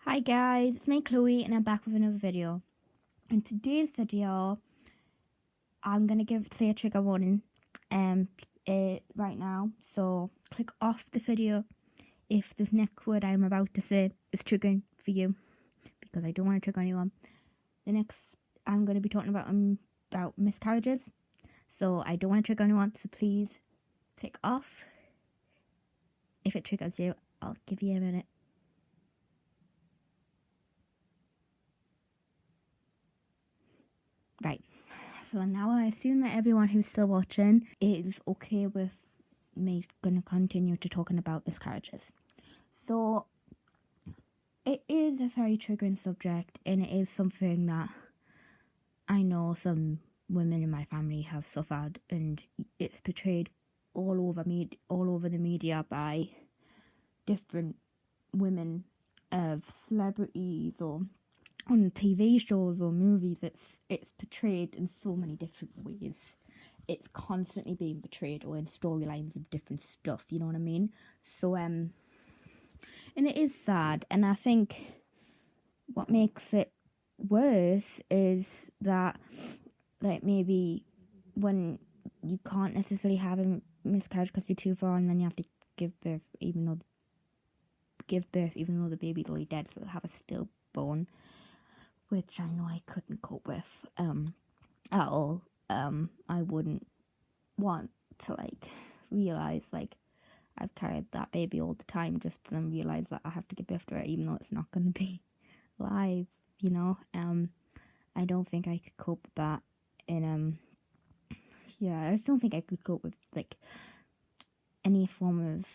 Hi guys, it's me Chloe and I'm back with another video. In today's video, I'm gonna say a trigger warning right now. So click off the video if the next word I'm about to say is triggering for you, because I don't want to trigger anyone. The next I'm gonna be talking about miscarriages, so I don't want to trigger anyone. So please click off. If it triggers you, I'll give you a minute. Right, so now I assume that everyone who's still watching is okay with me gonna continue to talking about miscarriages. So it is a very triggering subject, and it is something that I know some women in my family have suffered, and it's portrayed all over the media by different women, of celebrities, or on TV shows or movies. It's portrayed in so many different ways. It's constantly being portrayed, or in storylines of different stuff, you know what I mean? So and it is sad, and I think what makes it worse is that, like, maybe when you can't necessarily have a miscarriage because you're too far, and then you have to give birth even though the baby's already dead, so have a stillborn, which I know I couldn't cope with at all. I wouldn't want to realize I've carried that baby all the time, just to then realize that I have to give birth to it even though it's not going to be live, you know. I don't think I could cope with that. And I just don't think I could cope with any form of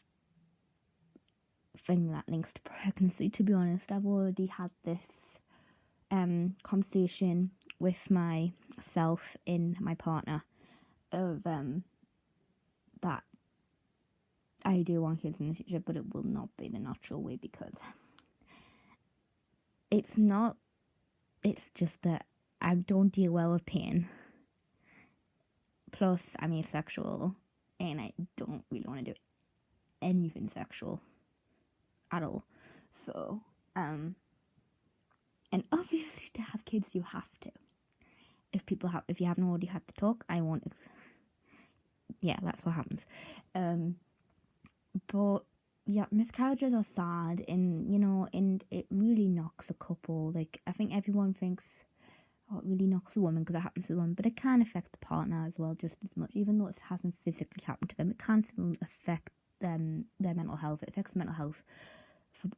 thing that links to pregnancy, to be honest. I've already had this conversation with myself and my partner of that I do want kids in the future, but it will not be the natural way, because it's just that I don't deal well with pain. Plus, I'm asexual, and I don't really want to do anything sexual at all. So, and obviously to have kids you have to. If you haven't already had the talk, I won't. Yeah, that's what happens. But yeah, miscarriages are sad, and it really knocks a couple. I think everyone thinks, oh, it really knocks a woman because it happens to the woman, but it can affect the partner as well just as much. Even though it hasn't physically happened to them, it can still affect their mental health. It affects the mental health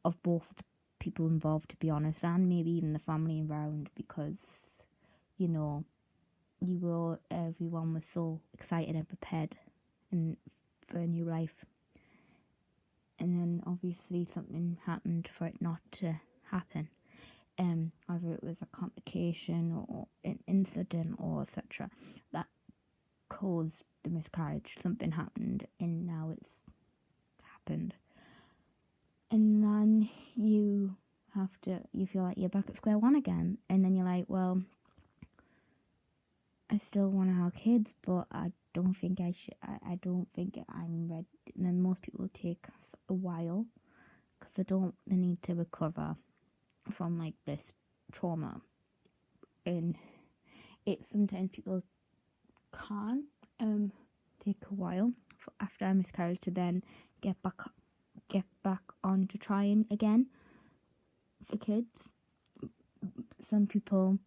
of both the people involved, to be honest, and maybe even the family around, because everyone was so excited and prepared for a new life, and then obviously something happened for it not to happen, whether it was a complication or an incident or etc. that caused the miscarriage. Something happened, and now it's happened, and then you feel like you're back at square one again, and then you're like, well, I still want to have kids, but I don't think I should. I don't think I'm ready. And then most people take a while because they need to recover from this trauma, and sometimes people can take a while after a miscarriage to then get back on to trying again for kids. Some people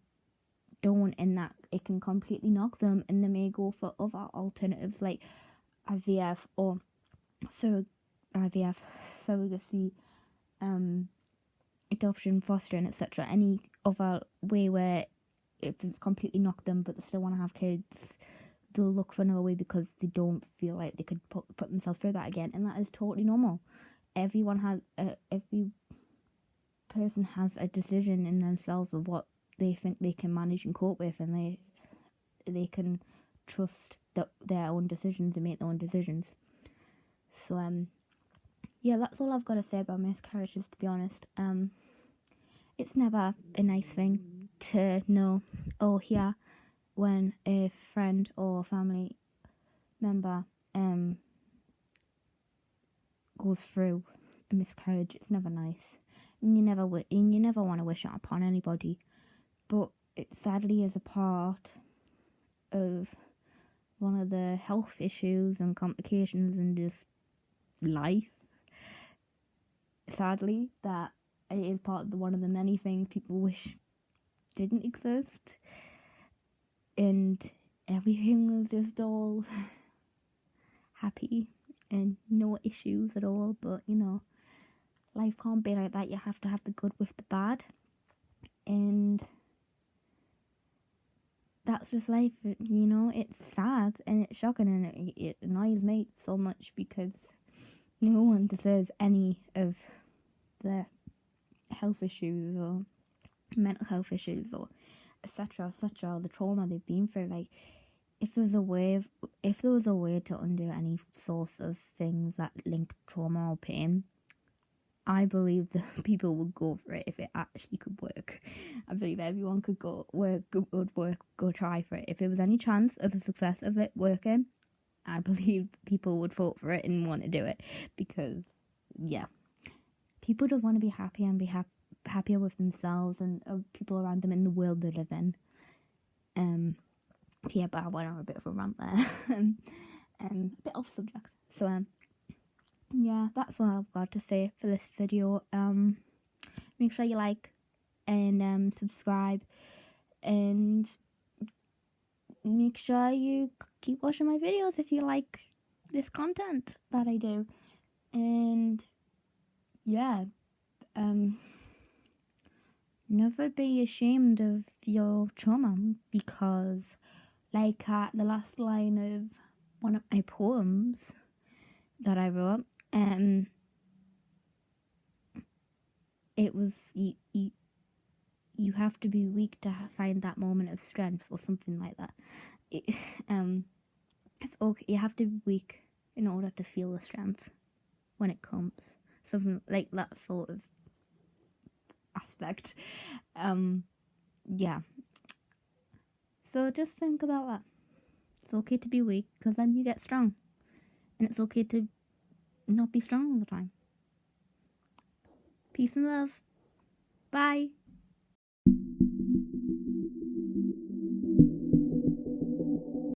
don't, and that it can completely knock them, and they may go for other alternatives like IVF or surrogacy, adoption, fostering, etc. Any other way where if it's completely knocked them but they still want to have kids, they'll look for another way because they don't feel like they could put themselves through that again, and that is totally normal. Every person has a decision in themselves of what they think they can manage and cope with, and they can trust their own decisions and make their own decisions. So that's all I've got to say about miscarriages, to be honest. It's never a nice thing to know or hear when a friend or family member goes through a miscarriage. It's never nice, and you never want to wish it upon anybody. But it sadly is a part of one of the health issues and complications and just life. Sadly, that it is part of one of the many things people wish didn't exist, and everything was just all happy and no issues at all. But life can't be like that. You have to have the good with the bad, and that's just life. It's sad and it's shocking, and it annoys me so much because no one deserves any of the health issues or mental health issues or etc., the trauma they've been through. Like, if there was a way to undo any source of things that link trauma or pain, I believe that people would go for it if it actually could work. I believe everyone could go try for it. If there was any chance of the success of it working, I believe people would vote for it and want to do it, because people just want to be happy and be happier with themselves and people around them in the world they live in. But I went on a bit of a rant there. A bit off subject. So that's all I've got to say for this video. Make sure you like and subscribe, and make sure you keep watching my videos if you like this content that I do. And never be ashamed of your trauma, because like the last line of one of my poems that I wrote, it was you have to be weak to find that moment of strength, or something like that. It's okay. You have to be weak in order to feel the strength when it comes. Something like that sort of aspect. So just think about that. It's okay to be weak, because then you get strong. And it's okay to not be strong all the time. Peace and love. Bye.